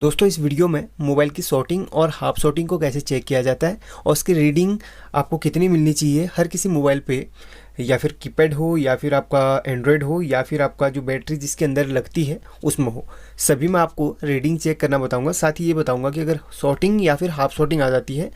दोस्तों इस वीडियो में मोबाइल की शॉर्टिंग और हाफ शॉर्टिंग को कैसे चेक किया जाता है और उसकी रीडिंग आपको कितनी मिलनी चाहिए हर किसी मोबाइल पे, या फिर कीपैड हो या फिर आपका एंड्रॉयड हो या फिर आपका जो बैटरी जिसके अंदर लगती है उसमें हो, सभी में आपको रीडिंग चेक करना बताऊंगा। साथ ही ये बताऊंगा कि अगर शॉर्टिंग या फिर हाफ शॉर्टिंग आ जाती है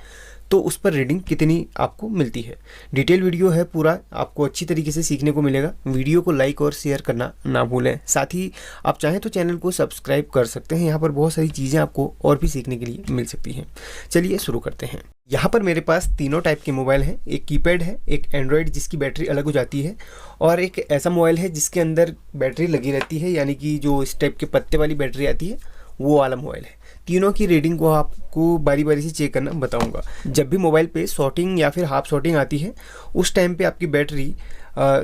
तो उस पर रीडिंग कितनी आपको मिलती है। डिटेल वीडियो है, पूरा आपको अच्छी तरीके से सीखने को मिलेगा। वीडियो को लाइक और शेयर करना ना भूलें। साथ ही आप चाहें तो चैनल को सब्सक्राइब कर सकते हैं, यहाँ पर बहुत सारी चीज़ें आपको और भी सीखने के लिए मिल सकती हैं। चलिए शुरू करते हैं। यहाँ पर मेरे पास तीनों टाइप के मोबाइल हैं। एक कीपैड है, एक एंड्रॉयड जिसकी बैटरी अलग हो जाती है, और एक ऐसा मोबाइल है जिसके अंदर बैटरी लगी रहती है, यानी कि जो इस टाइप के पत्ते वाली बैटरी आती है वो वाला मोबाइल है। तीनों की रीडिंग को आपको बारी बारी से चेक करना बताऊंगा। जब भी मोबाइल पे शॉर्टिंग या फिर हाफ शॉर्टिंग आती है उस टाइम पे आपकी बैटरी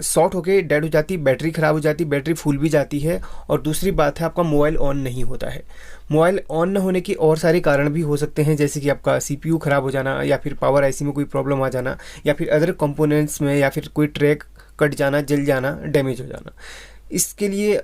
शॉर्ट होके डेड हो जाती है, बैटरी ख़राब हो जाती है, बैटरी फुल भी जाती है। और दूसरी बात है आपका मोबाइल ऑन नहीं होता है। मोबाइल ऑन न होने के और सारे कारण भी हो सकते हैं, जैसे कि आपका CPU ख़राब हो जाना, या फिर पावर IC में कोई प्रॉब्लम आ जाना, या फिर अदर कंपोनेंट्स में, या फिर कोई ट्रैक कट जाना, जल जाना, डैमेज हो जाना। इसके लिए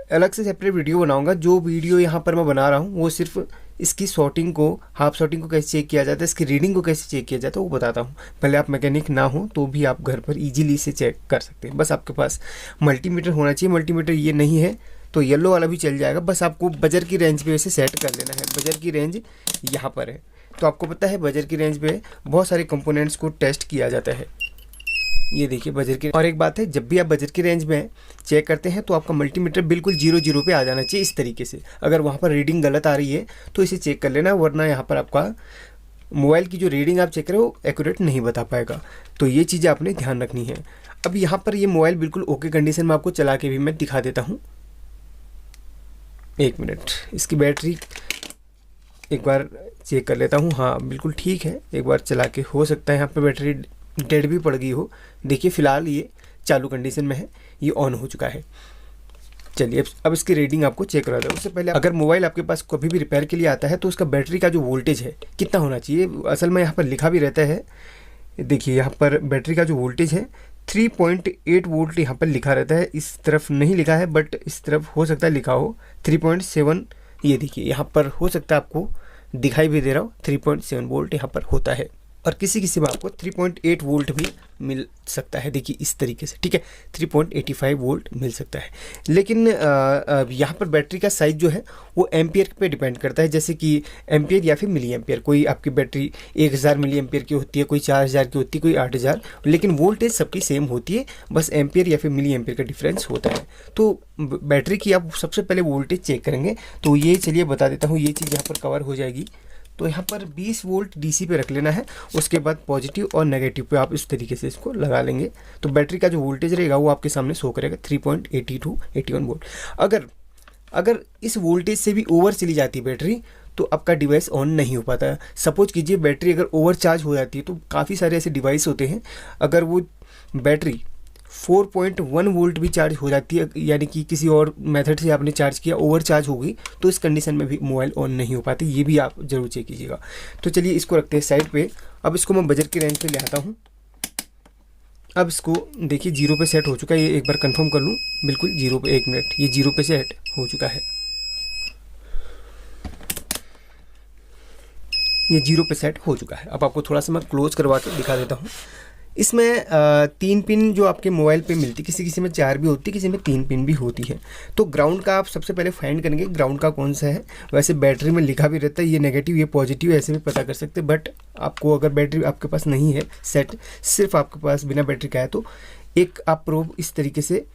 अलग से सेपरेट वीडियो बनाऊंगा। जो वीडियो यहाँ पर मैं बना रहा हूँ वो सिर्फ इसकी शॉर्टिंग को, हाफ शॉर्टिंग को कैसे चेक किया जाता है, इसकी रीडिंग को कैसे चेक किया जाता है वो बताता हूँ। भले आप मैकेनिक ना हो तो भी आप घर पर इजीली इसे चेक कर सकते हैं। बस आपके पास मल्टीमीटर होना चाहिए। मल्टीमीटर ये नहीं है तो येलो वाला भी चल जाएगा। बस आपको बजर की रेंज पे इसे सेट कर लेना है। बजर की रेंज यहाँ पर है, तो आपको पता है बजर की रेंज पे बहुत सारे कंपोनेंट्स को टेस्ट किया जाता है। ये देखिए बजर की। और एक बात है, जब भी आप बजर की रेंज में चेक करते हैं तो आपका मल्टीमीटर बिल्कुल 0 पे आ जाना चाहिए इस तरीके से। अगर वहाँ पर रीडिंग गलत आ रही है तो इसे चेक कर लेना, वरना यहाँ पर आपका मोबाइल की जो रीडिंग आप चेक करें वो एक्यूरेट नहीं बता पाएगा। तो ये चीज़ें आपने ध्यान रखनी है। अब यहाँ पर ये मोबाइल बिल्कुल ओके कंडीशन में आपको चला के भी मैं दिखा देता हूँ। एक मिनट, इसकी बैटरी एक बार चेक कर लेता हूँ। हाँ बिल्कुल ठीक है, एक बार चला के हो सकता है यहाँ पर बैटरी डेड भी पड़ गई हो। देखिए फ़िलहाल ये चालू कंडीशन में है, ये ऑन हो चुका है। चलिए अब इसकी रीडिंग आपको चेक करा दें। उससे पहले अगर मोबाइल आपके पास कभी भी रिपेयर के लिए आता है तो उसका बैटरी का जो वोल्टेज है कितना होना चाहिए, असल में यहाँ पर लिखा भी रहता है। देखिए यहाँ पर बैटरी का जो वोल्टेज है 3.8 वोल्ट यहाँ पर लिखा रहता है। इस तरफ नहीं लिखा है बट इस तरफ हो सकता है लिखा हो 3.7। ये देखिए यहाँ पर हो सकता है आपको दिखाई भी दे रहा हो 3.7 वोल्ट यहाँ पर होता है। और किसी किसी में आपको 3.8 वोल्ट भी मिल सकता है। देखिए इस तरीके से, ठीक है, 3.85 वोल्ट मिल सकता है। लेकिन यहाँ पर बैटरी का साइज़ जो है वो एम्पियर पे डिपेंड करता है, जैसे कि एम्पियर या फिर मिली एम्पियर। कोई आपकी बैटरी 1000 मिली एम्पियर की होती है, कोई 4000 की होती है, कोई 8000, लेकिन वोल्टेज सबकी सेम होती है, बस एम्पियर या फिर मिली एम्पियर का डिफरेंस होता है। तो बैटरी की आप सबसे पहले वोल्टेज चेक करेंगे, तो ये चलिए बता देता हूँ। ये चीज़ यहाँ पर कवर हो जाएगी। तो यहाँ पर 20 वोल्ट DC पे रख लेना है। उसके बाद पॉजिटिव और नेगेटिव पे आप इस तरीके से इसको लगा लेंगे तो बैटरी का जो वोल्टेज रहेगा वो आपके सामने शो करेगा 3.80 to 81 वोल्ट। अगर इस वोल्टेज से भी ओवर चली जाती है बैटरी तो आपका डिवाइस ऑन नहीं हो पाता है। सपोज कीजिए बैटरी अगर ओवर चार्ज हो जाती है, तो काफ़ी सारे ऐसे डिवाइस होते हैं, अगर वो बैटरी 4.1 वोल्ट भी चार्ज हो जाती है, यानी कि किसी और मेथड से आपने चार्ज किया, ओवर चार्ज हो गई, तो इस कंडीशन में भी मोबाइल ऑन नहीं हो पाती। ये भी आप जरूर चेक कीजिएगा। तो चलिए इसको रखते हैं साइड पे। अब इसको मैं बजर की रेंज पे ले आता हूँ। अब इसको देखिए 0 पे सेट हो चुका है। ये एक बार कंफर्म कर लूँ, बिल्कुल 0 पे। 1 मिनट, ये 0 पे सेट हो चुका है। ये 0 पे सेट हो चुका है। अब आपको थोड़ा सा मैं क्लोज करवा के दिखा देता हूँ। इसमें 3 पिन जो आपके मोबाइल पे मिलती, किसी किसी में 4 भी होती है, किसी में 3 पिन भी होती है। तो ग्राउंड का आप सबसे पहले फाइंड करेंगे ग्राउंड का कौन सा है। वैसे बैटरी में लिखा भी रहता है ये नेगेटिव ये पॉजिटिव, ऐसे भी पता कर सकते हैं। बट आपको अगर बैटरी आपके पास नहीं है सेट, सिर्फ आपके पास बिना बैटरी का है, तो एक आप प्रोब इस तरीके से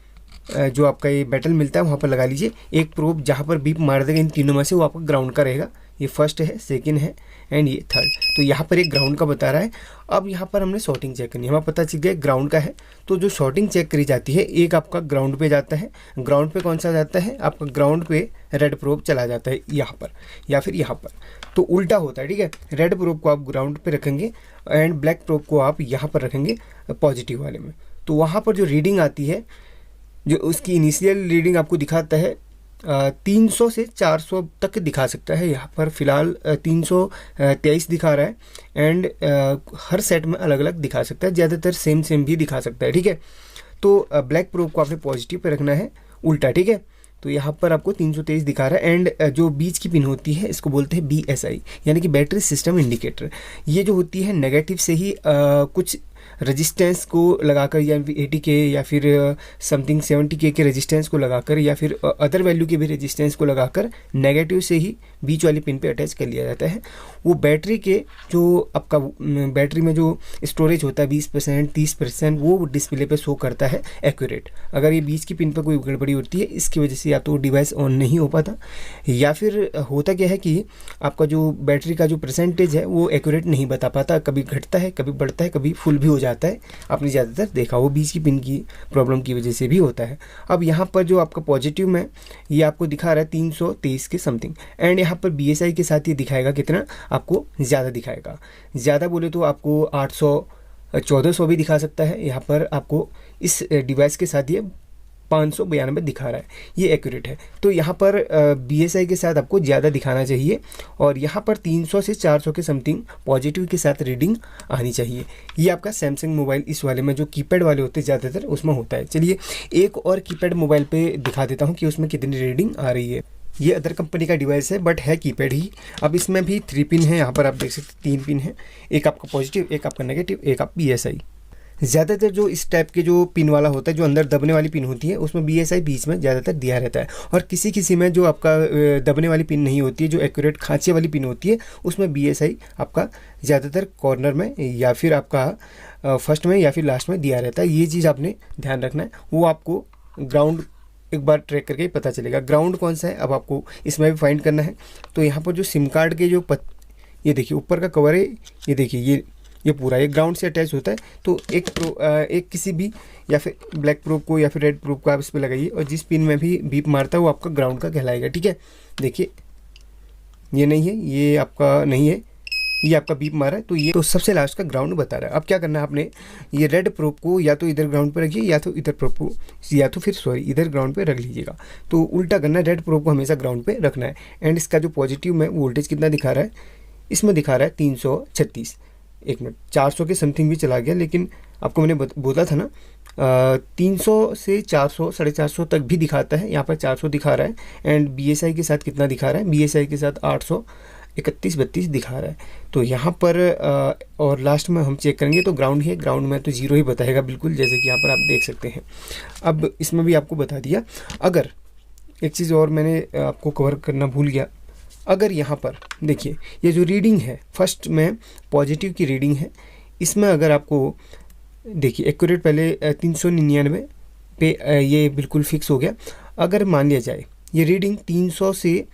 जो आपका ये मेटल मिलता है वहाँ पर लगा लीजिए। एक प्रोब जहाँ पर बीप मार देगा इन तीनों में से वो आपका ग्राउंड का रहेगा। ये फर्स्ट है, सेकंड है एंड ये थर्ड। तो यहाँ पर एक ग्राउंड का बता रहा है। अब यहाँ पर हमने शॉर्टिंग चेक करनी है। हमें पता चल गया ग्राउंड का है, तो जो शॉर्टिंग चेक करी जाती है, एक आपका ग्राउंड पे जाता है। ग्राउंड पे कौन सा जाता है, आपका ग्राउंड पे रेड प्रोब चला जाता है यहाँ पर या फिर यहाँ पर, तो उल्टा होता है, ठीक है। रेड प्रोब को आप ग्राउंड पे रखेंगे एंड ब्लैक प्रोब को आप यहाँ पर रखेंगे पॉजिटिव वाले में। तो वहाँ पर जो रीडिंग आती है, जो उसकी इनिशियल रीडिंग आपको दिखाता है 300 से 400 तक दिखा सकता है। यहाँ पर फ़िलहाल 323 दिखा रहा है एंड हर सेट में अलग अलग दिखा सकता है, ज़्यादातर सेम भी दिखा सकता है, ठीक है। तो ब्लैक प्रोब को आपने पॉजिटिव पे रखना है, उल्टा, ठीक है। तो यहाँ पर आपको 323 दिखा रहा है। एंड जो बीच की पिन होती है इसको बोलते हैं BSI, यानी कि बैटरी सिस्टम इंडिकेटर। ये जो होती है नेगेटिव से ही कुछ रजिस्टेंस को लगाकर, या 80K या फिर समथिंग 70K के रजिस्टेंस को लगाकर, या फिर अदर वैल्यू के भी रजिस्टेंस को लगाकर नेगेटिव से ही बीच वाली पिन पे अटैच कर लिया जाता है। वो बैटरी के जो आपका बैटरी में जो स्टोरेज होता है 20% 30%, वो डिस्प्ले पे शो करता है एक्यूरेट। अगर ये बीच की पिन पर कोई गड़बड़ी होती है, इसकी वजह से या तो डिवाइस ऑन नहीं हो पाता, या फिर होता क्या है कि आपका जो बैटरी का जो परसेंटेज है वो एक्यूरेट नहीं बता पाता, कभी घटता है, कभी बढ़ता है, कभी फुल भी हो जाता है। आपने ज़्यादातर देखा वो बीच की पिन की प्रॉब्लम की वजह से भी होता है। अब यहाँ पर जो आपका पॉजिटिव में ये आपको दिखा रहा है 323 के समथिंग, एंड यहाँ पर BSI के साथ ये दिखाएगा कितना, आपको ज़्यादा दिखाएगा। ज़्यादा बोले तो आपको 800 1400 भी दिखा सकता है। यहाँ पर आपको इस डिवाइस के साथ ये 592 दिखा रहा है, ये एक्यूरेट है। तो यहाँ पर BSI के साथ आपको ज़्यादा दिखाना चाहिए, और यहाँ पर 300 से 400 के समथिंग पॉजिटिव के साथ रीडिंग आनी चाहिए। ये आपका सैमसंग मोबाइल इस वाले में जो कीपैड वाले होते हैं ज़्यादातर उसमें होता है। चलिए एक और कीपैड मोबाइल पे दिखा देता हूँ कि उसमें कितनी रीडिंग आ रही है। ये अदर कंपनी का डिवाइस है बट है कीपैड ही। अब इसमें भी 3 पिन है, यहाँ पर आप देख सकते 3 पिन है, एक आपका पॉजिटिव, एक आपका नेगेटिव, एक आप BSI। ज़्यादातर जो इस टाइप के जो पिन वाला होता है, जो अंदर दबने वाली पिन होती है, उसमें BSI बीच में ज़्यादातर दिया रहता है। और किसी किसी में जो आपका दबने वाली पिन नहीं होती है, जो एक्यूरेट खांचे वाली पिन होती है, उसमें BSI आपका ज़्यादातर कॉर्नर में या फिर आपका फर्स्ट में या फिर लास्ट में दिया रहता है। ये चीज़ आपने ध्यान रखना है। वो आपको ग्राउंड एक बार ट्रैक करके ही पता चलेगा ग्राउंड कौन सा है। अब आपको इसमें भी फाइंड करना है। तो यहाँ पर जो सिम कार्ड के जो ये देखिए ऊपर का कवर है, ये देखिए ये पूरा ये ग्राउंड से अटैच होता है। तो एक किसी भी या फिर ब्लैक प्रोब को या फिर रेड प्रोब को आप इस पर लगाइए, और जिस पिन में भी बीप मारता है वो आपका ग्राउंड का कहलाएगा। ठीक है, देखिए ये नहीं है, ये आपका नहीं है, ये आपका बीप मारा है, तो ये तो सबसे लास्ट का ग्राउंड बता रहा है। अब क्या करना है आपने, ये रेड प्रोब को या तो इधर ग्राउंड पे रखिए, या तो इधर प्रोब को, या तो फिर सॉरी इधर ग्राउंड पे रख लीजिएगा। तो उल्टा करना है, रेड प्रोब को हमेशा ग्राउंड पे रखना है। एंड इसका जो पॉजिटिव में वोल्टेज कितना दिखा रहा है, इसमें दिखा रहा है 336। एक मिनट, 400 के समथिंग भी चला गया, लेकिन आपको मैंने बोला था ना 300 से 400 450 तक भी दिखाता है। यहाँ पर 400 दिखा रहा है। एंड BSI के साथ कितना दिखा रहा है, BSI के साथ 831-32 दिखा रहा है। तो यहाँ पर और लास्ट में हम चेक करेंगे तो ग्राउंड है, ग्राउंड में तो 0 ही बताएगा बिल्कुल, जैसे कि यहाँ पर आप देख सकते हैं। अब इसमें भी आपको बता दिया। अगर एक चीज़ और मैंने आपको कवर करना भूल गया, अगर यहाँ पर देखिए ये जो रीडिंग है फर्स्ट में पॉजिटिव की रीडिंग है, इसमें अगर आपको देखिए एक्यूरेट पहले 399 पे ये बिल्कुल फिक्स हो गया। अगर मान लिया जाए ये रीडिंग 300 से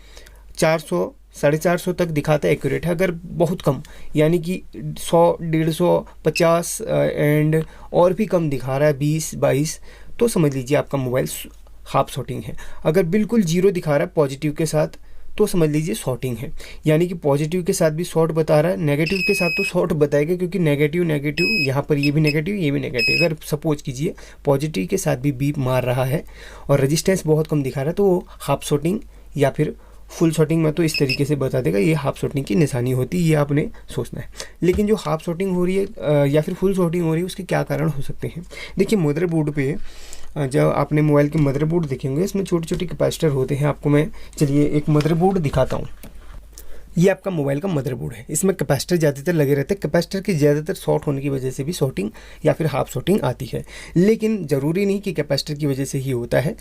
400 450 तक दिखाता है एक्यूरेट है, अगर बहुत कम यानी कि 100 150 50 एंड और भी कम दिखा रहा है 20 22, तो समझ लीजिए आपका मोबाइल हाफ शॉर्टिंग है। अगर बिल्कुल 0 दिखा रहा है पॉजिटिव के साथ तो समझ लीजिए शॉर्टिंग है, यानी कि पॉजिटिव के साथ भी शॉर्ट बता रहा है, नेगेटिव के साथ तो शॉर्ट बताएगा, क्योंकि नेगेटिव यहाँ पर ये भी नेगेटिव ये भी नेगेटिव। अगर सपोज कीजिए पॉजिटिव के साथ भी बीप मार रहा है और रेजिस्टेंस बहुत कम दिखा रहा है, तो वो हाफ शॉर्टिंग या फिर फुल शॉर्टिंग में तो इस तरीके से बता देगा, ये हाफ शॉर्टिंग की निशानी होती है, ये आपने सोचना है। लेकिन जो हाफ शॉर्टिंग हो रही है या फिर फुल शॉर्टिंग हो रही है, उसके क्या कारण हो सकते हैं। देखिए मदरबोर्ड पे जब आपने मोबाइल के मदरबोर्ड देखेंगे, इसमें छोटे छोटे कैपेसिटर होते हैं। आपको मैं चलिए एक मदरबोर्ड दिखाता हूँ। ये आपका मोबाइल का मदरबोर्ड है, इसमें कैपेसिटर ज़्यादातर लगे रहते हैं। कैपेसिटर के ज़्यादातर शॉर्ट होने की वजह से भी शॉर्टिंग या फिर हाफ शॉर्टिंग आती है, लेकिन ज़रूरी नहीं कि कैपेसिटर की वजह से ही होता है।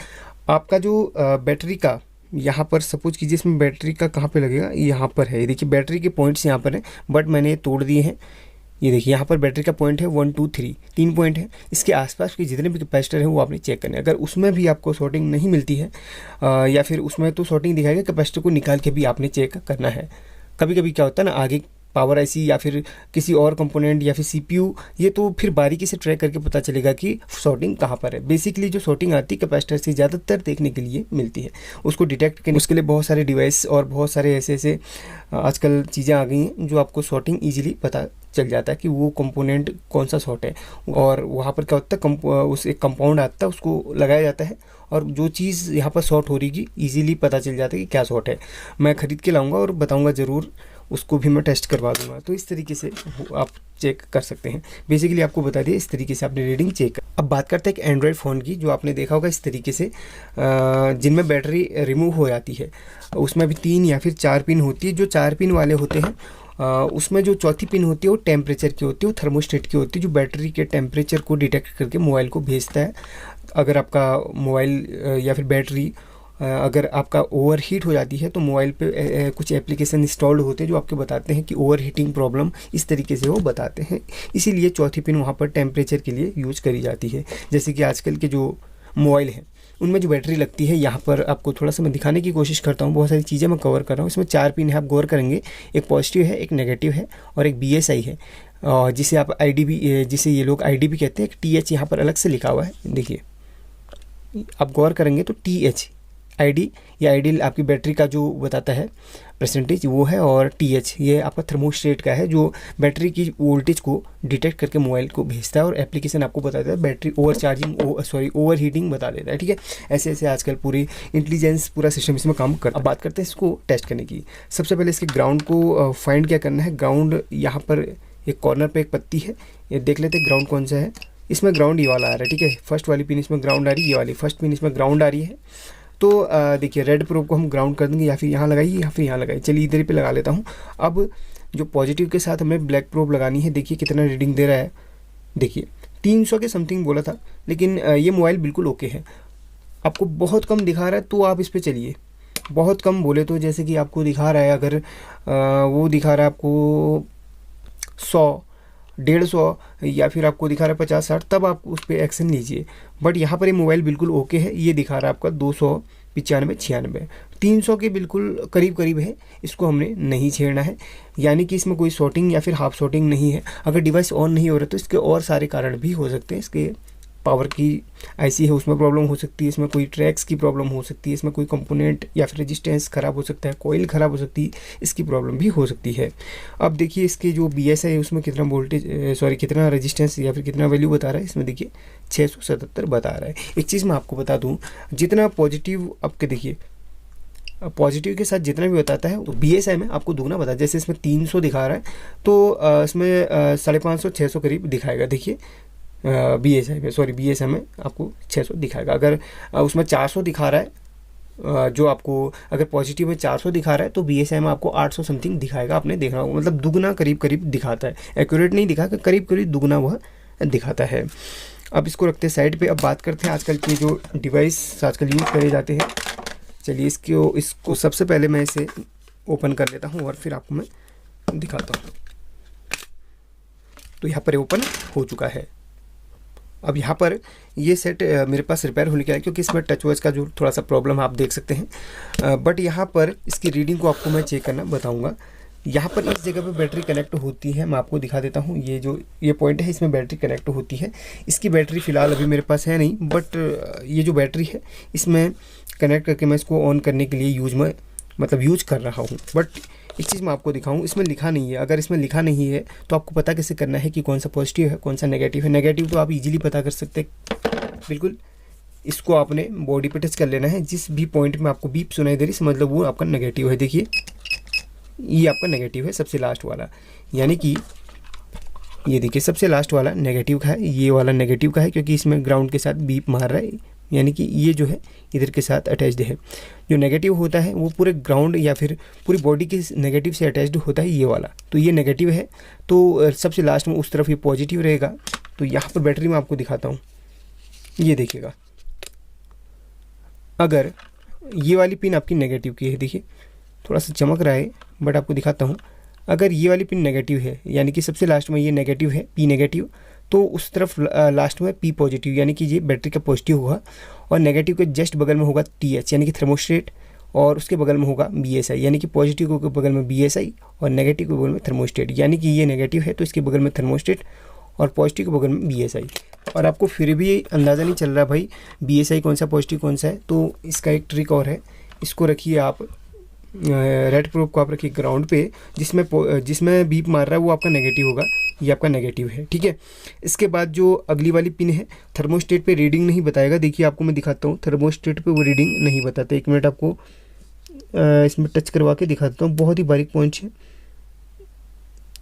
आपका जो बैटरी का यहाँ पर सपोज कीजिए, इसमें बैटरी का कहाँ पे लगेगा, यहाँ पर है। ये देखिए बैटरी के पॉइंट्स यहाँ पर हैं, बट मैंने ये तोड़ दिए हैं। ये देखिए यहाँ पर बैटरी का पॉइंट है 1 2 3 3 पॉइंट है। इसके आसपास के जितने भी कैपेसिटर हैं वो आपने चेक करने। अगर उसमें भी आपको शॉर्टिंग नहीं मिलती है या फिर उसमें तो शॉर्टिंग दिखाएगा, कैपेसिटर को निकाल के भी आपने चेक करना है। कभी कभी क्या होता है ना, आगे पावर IC या फिर किसी और कंपोनेंट या फिर CPU, ये तो फिर बारीकी से ट्रैक करके पता चलेगा कि शॉर्टिंग कहाँ पर है। बेसिकली जो शॉर्टिंग आती है कैपेसिटर से ज़्यादातर देखने के लिए मिलती है, उसको डिटेक्ट करने उसके लिए बहुत सारे डिवाइस और बहुत सारे ऐसे आजकल चीज़ें आ गई हैं जो आपको शॉर्टिंग ईजिली पता चल जाता है कि वो कंपोनेंट कौन सा शॉर्ट है। और वहाँ पर क्या होता है, उस एक कंपाउंड आता है, उसको लगाया जाता है, और जो चीज़ यहाँ पर शॉर्ट हो रही ईजिली पता चल जाता है कि क्या शॉर्ट है। मैं ख़रीद के लाऊंगा और बताऊंगा ज़रूर उसको भी मैं टेस्ट करवा दूंगा। तो इस तरीके से आप चेक कर सकते हैं। बेसिकली आपको बता दिया इस तरीके से आपने रीडिंग चेक कर। अब बात करते हैं एक एंड्रॉयड फ़ोन की, जो आपने देखा होगा इस तरीके से जिनमें बैटरी रिमूव हो जाती है, उसमें भी 3 या फिर 4 पिन होती है। जो 4 पिन वाले होते हैं उसमें जो चौथी पिन होती है वो टेम्परेचर की होती है, वो थर्मोस्टेट की होती है, जो बैटरी के टेम्परेचर को डिटेक्ट करके मोबाइल को भेजता है। अगर आपका मोबाइल या फिर बैटरी अगर आपका ओवर हीट हो जाती है तो मोबाइल पे कुछ एप्लीकेशन इंस्टॉल्ड होते हैं जो आपको बताते हैं कि ओवर हीटिंग प्रॉब्लम, इस तरीके से वो बताते हैं। इसीलिए चौथी पिन वहाँ पर टेम्परेचर के लिए यूज करी जाती है। जैसे कि आजकल के जो मोबाइल हैं उनमें जो बैटरी लगती है, यहाँ पर आपको थोड़ा सा मैं दिखाने की कोशिश करता हूँ, बहुत सारी चीज़ें मैं कवर कर रहा हूँ। इसमें 4 पिन है, आप गौर करेंगे, एक पॉजिटिव है, एक नेगेटिव है और एक BSI है, जिसे आप IDB, जिसे ये लोग IDB कहते हैं। एक TH यहाँ पर अलग से लिखा हुआ है, देखिए आप गौर करेंगे तो TH ID या आइडियल आपकी बैटरी का जो बताता है परसेंटेज वो है, और TH ये आपका थर्मोस्टेट का है, जो बैटरी की वोल्टेज को डिटेक्ट करके मोबाइल को भेजता है और एप्लीकेशन आपको बताता है बैटरी ओवर हीटिंग बता देता है। ठीक है, ऐसे ऐसे आजकल पूरी इंटेलिजेंस पूरा सिस्टम इसमें काम करता है। अब बात करते हैं इसको टेस्ट करने की। सबसे पहले इसके ग्राउंड को फाइंड क्या करना है। ग्राउंड यहाँ पर एक कॉर्नर पर एक पत्ती है, ये देख लेते हैं ग्राउंड कौन सा है। इसमें ग्राउंड ये वाला आ रहा है। ठीक है, फर्स्ट वाली पिन इसमें ग्राउंड आ रही है, ये वाली फर्स्ट पिन इसमें ग्राउंड आ रही है। तो देखिए रेड प्रोब को हम ग्राउंड कर देंगे, या फिर यहाँ लगाइए या फिर यहाँ लगाइए। चलिए इधर पे लगा लेता हूँ। अब जो पॉजिटिव के साथ हमें ब्लैक प्रोब लगानी है, देखिए कितना रीडिंग दे रहा है। देखिए 300 के समथिंग बोला था, लेकिन ये मोबाइल बिल्कुल ओके है। आपको बहुत कम दिखा रहा है तो आप इस पर चलिए। बहुत कम बोले तो जैसे कि आपको दिखा रहा है, अगर वो दिखा रहा है आपको 100, 150 या फिर आपको दिखा रहा है 50-60, तब आप उस पर एक्शन लीजिए। बट यहाँ पर ये मोबाइल बिल्कुल ओके है। ये दिखा रहा है आपका 295, 96, 300 के बिल्कुल करीब करीब है। इसको हमने नहीं छेड़ना है, यानी कि इसमें कोई शॉर्टिंग या फिर हाफ शॉर्टिंग नहीं है। अगर डिवाइस ऑन नहीं हो रहा तो इसके और सारे कारण भी हो सकते हैं। इसके पावर की IC है उसमें प्रॉब्लम हो सकती है, इसमें कोई ट्रैक्स की प्रॉब्लम हो सकती है, इसमें कोई कंपोनेंट या फिर रेजिस्टेंस ख़राब हो सकता है, कोयल ख़राब हो सकती है, इसकी प्रॉब्लम भी हो सकती है। अब देखिए इसके जो BSI है उसमें कितना कितना रेजिस्टेंस या फिर कितना वैल्यू बता रहा है। इसमें देखिए 677 बता रहा है। एक चीज़ मैं आपको बता दूँ, जितना पॉजिटिव आपके देखिए पॉजिटिव के साथ जितना भी बताता है तो BSI में आपको दुगना बताया। जैसे इसमें 300 दिखा रहा है तो इसमें 550, 600 करीब दिखाएगा। देखिए BSI में आपको 600 दिखाएगा। अगर उसमें 400 दिखा रहा है, जो आपको अगर पॉजिटिव में 400 दिखा रहा है तो BSI में आपको 800 समथिंग दिखाएगा। आपने देखना होगा, मतलब दुगना करीब करीब दिखाता है। एक्यूरेट नहीं दिखाता, करीब करीब दुगना वह दिखाता है। अब इसको रखते हैं साइड पे। अब बात करते हैं आजकल के जो डिवाइस आजकल यूज़ करे जाते हैं। चलिए इसको सबसे पहले मैं इसे ओपन कर लेता हूँ और फिर आपको मैं दिखाता हूँ। तो यहाँ पर ओपन हो चुका है। अब यहाँ पर ये सेट मेरे पास रिपेयर होने के लिए, क्योंकि इसमें टच वॉच का जो थोड़ा सा प्रॉब्लम आप देख सकते हैं। बट यहाँ पर इसकी रीडिंग को आपको मैं चेक करना बताऊँगा। यहाँ पर इस जगह पे बैटरी कनेक्ट होती है, मैं आपको दिखा देता हूँ। ये पॉइंट है, इसमें बैटरी कनेक्ट होती है। इसकी बैटरी फ़िलहाल अभी मेरे पास है नहीं, बट ये जो बैटरी है इसमें कनेक्ट करके मैं इसको ऑन करने के लिए यूज कर रहा हूँ। बट एक चीज़ मैं आपको दिखाऊं, इसमें लिखा नहीं है। अगर इसमें लिखा नहीं है तो आपको पता कैसे करना है कि कौन सा पॉजिटिव है कौन सा नेगेटिव है। नेगेटिव तो आप इजीली पता कर सकते हैं, बिल्कुल इसको आपने बॉडी पे टच कर लेना है। जिस भी पॉइंट में आपको बीप सुनाई दे रही, समझ लो वो आपका नेगेटिव है। देखिए ये आपका नेगेटिव है, सबसे लास्ट वाला, यानी कि ये देखिए सबसे लास्ट वाला नेगेटिव का है। ये वाला नेगेटिव का है क्योंकि इसमें ग्राउंड के साथ बीप मार रहा है, यानी कि ये जो है इधर के साथ अटैच्ड है। जो नेगेटिव होता है वो पूरे ग्राउंड या फिर पूरी बॉडी के नेगेटिव से अटैच्ड होता है, ये वाला। तो ये नेगेटिव है, तो सबसे लास्ट में उस तरफ ये पॉजिटिव रहेगा। तो यहाँ पर बैटरी में आपको दिखाता हूँ, ये देखिएगा। अगर ये वाली पिन आपकी नेगेटिव की है, देखिए थोड़ा सा चमक रहा है बट आपको दिखाता हूँ। अगर ये वाली पिन नेगेटिव है, यानी कि सबसे लास्ट में ये नेगेटिव है, P नेगेटिव, तो उस तरफ लास्ट में P पॉजिटिव, यानी कि ये बैटरी का पॉजिटिव होगा। और नेगेटिव के जस्ट बगल में होगा TH, यानी कि थर्मोस्टेट, और उसके बगल में होगा BSI, यानी कि पॉजिटिव के बगल में BSI और नेगेटिव के बगल में थर्मोस्टेट। यानी कि ये नेगेटिव है तो इसके बगल में थर्मोस्टेट और पॉजिटिव के बगल में BSI। और आपको फिर भी अंदाज़ा नहीं चल रहा भाई BSI कौन सा पॉजिटिव कौन सा है, तो इसका एक ट्रिक और है। इसको रखिए आप, रेड प्रोब को आप रखिए ग्राउंड पे, जिसमें बीप मार रहा है वो आपका नेगेटिव होगा, ये आपका नेगेटिव है। ठीक है, इसके बाद जो अगली वाली पिन है, थर्मोस्टेट पे रीडिंग नहीं बताएगा। देखिए आपको मैं दिखाता हूँ, थर्मोस्टेट पे वो रीडिंग नहीं बताता। 1 मिनट आपको इसमें टच करवा के दिखाता हूँ, बहुत ही बारीक पॉइंट है।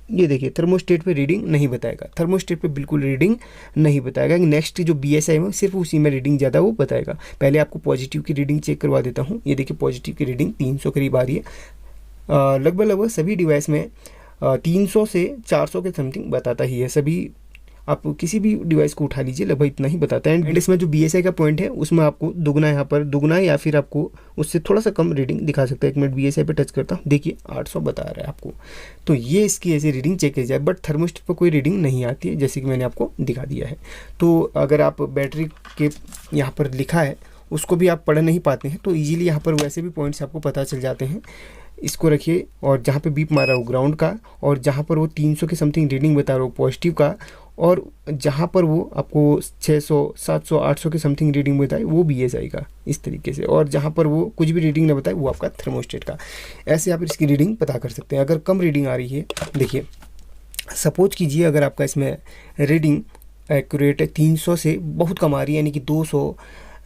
ये देखिए थर्मोस्टेट पे रीडिंग नहीं बताएगा, थर्मोस्टेट पे बिल्कुल रीडिंग नहीं बताएगा। नेक्स्ट जो BSI है सिर्फ उसी में रीडिंग ज़्यादा वो बताएगा। पहले आपको पॉजिटिव की रीडिंग चेक करवा देता हूँ। ये देखिए पॉजिटिव की रीडिंग 300 करीब आ रही है। लगभग सभी डिवाइस में 300 से 400 के समथिंग बताता ही है। सभी आप किसी भी डिवाइस को उठा लीजिए लगभग इतना ही बताता है। एंड इसमें जो BSI का पॉइंट है उसमें आपको दुगना, यहाँ पर दुगना या फिर आपको उससे थोड़ा सा कम रीडिंग दिखा सकता है। 1 मिनट BSI पे टच करता हूँ, देखिए 800 बता रहा है आपको। तो ये इसकी ऐसी रीडिंग चेक की जाए, बट थर्मोस्टेट पर कोई रीडिंग नहीं आती है, जैसे कि मैंने आपको दिखा दिया है। तो अगर आप बैटरी के यहाँ पर लिखा है उसको भी आप पढ़ नहीं पाते हैं तो ईजिली यहाँ पर वैसे भी पॉइंट्स आपको पता चल जाते हैं। इसको रखिए, और जहाँ पे बीप मारा हो ग्राउंड का, और जहाँ पर वो 300 के समथिंग रीडिंग बता रहा हो पॉजिटिव का, और जहाँ पर वो आपको 600, 700, 800 के समथिंग रीडिंग बताए वो BSI का, इस तरीके से। और जहाँ पर वो कुछ भी रीडिंग ना बताए वो आपका थर्मोस्टेट का। ऐसे आप इसकी रीडिंग पता कर सकते हैं। अगर कम रीडिंग आ रही है, देखिए सपोज कीजिए अगर आपका इसमें रीडिंग एक्यूरेट है 300 से बहुत कम आ रही है, यानी कि 200,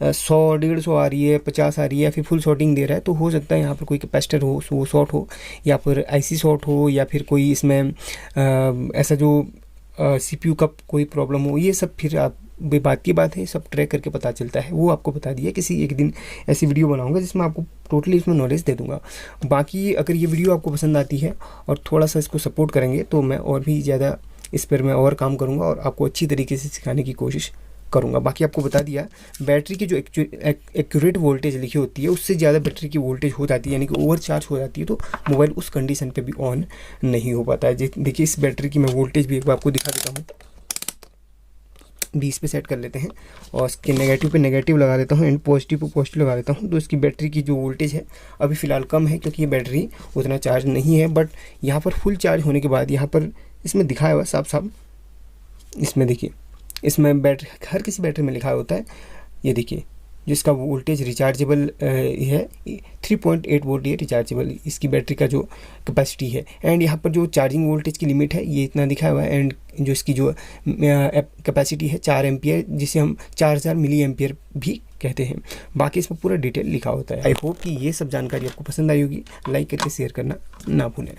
100, 150 आ रही है, 50 आ रही है, या फिर फुल शॉर्टिंग दे रहा है, तो हो सकता है यहाँ पर कोई कैपेसिटर हो वो शॉर्ट हो, या फिर IC शॉर्ट हो, या फिर कोई इसमें ऐसा जो CPU का कोई प्रॉब्लम हो। ये सब फिर आप बात की बात है, सब ट्रैक करके पता चलता है। वो आपको बता दिया, किसी एक दिन ऐसी वीडियो बनाऊंगा जिसमें आपको टोटली इसमें नॉलेज दे दूंगा। बाकी अगर ये वीडियो आपको पसंद आती है और थोड़ा सा इसको सपोर्ट करेंगे तो मैं और भी ज़्यादा इस पर मैं और काम करूँगा और आपको अच्छी तरीके से सिखाने की कोशिश करूँगा। बाकी आपको बता दिया, बैटरी की जो एक्यूरेट वोल्टेज लिखी होती है उससे ज़्यादा बैटरी की वोल्टेज हो जाती है, यानी कि ओवर चार्ज हो जाती है, तो मोबाइल उस कंडीशन पे भी ऑन नहीं हो पाता है। देखिए इस बैटरी की मैं वोल्टेज भी एक बार आपको दिखा देता हूँ। 20 पे सेट कर लेते हैं और इसके नेगेटिव पे नेगेटिव लगा देता हूँ एंड पॉजिटिव पे पॉजिटिव लगा देता हूँ। तो इसकी बैटरी की जो वोल्टेज है अभी फ़िलहाल कम है, क्योंकि ये बैटरी उतना चार्ज नहीं है। बट यहाँ पर फुल चार्ज होने के बाद यहाँ पर इसमें दिखाया हुआ साफ साफ, इसमें देखिए, इसमें बैटरी हर किसी बैटरी में लिखा होता है, ये देखिए जिसका वोल्टेज रिचार्जेबल है 3.8 वोल्ट ये रिचार्जेबल इसकी बैटरी का जो कैपेसिटी है। एंड यहाँ पर जो चार्जिंग वोल्टेज की लिमिट है ये इतना दिखा हुआ है। एंड जो इसकी जो कैपेसिटी है 4 एम्पियर, जिसे हम 4000 मिली एम्पियर भी कहते हैं। बाकी इसमें पूरा डिटेल लिखा होता है। आई होप कि ये सब जानकारी आपको पसंद आई होगी। लाइक करके शेयर करना ना भूलें।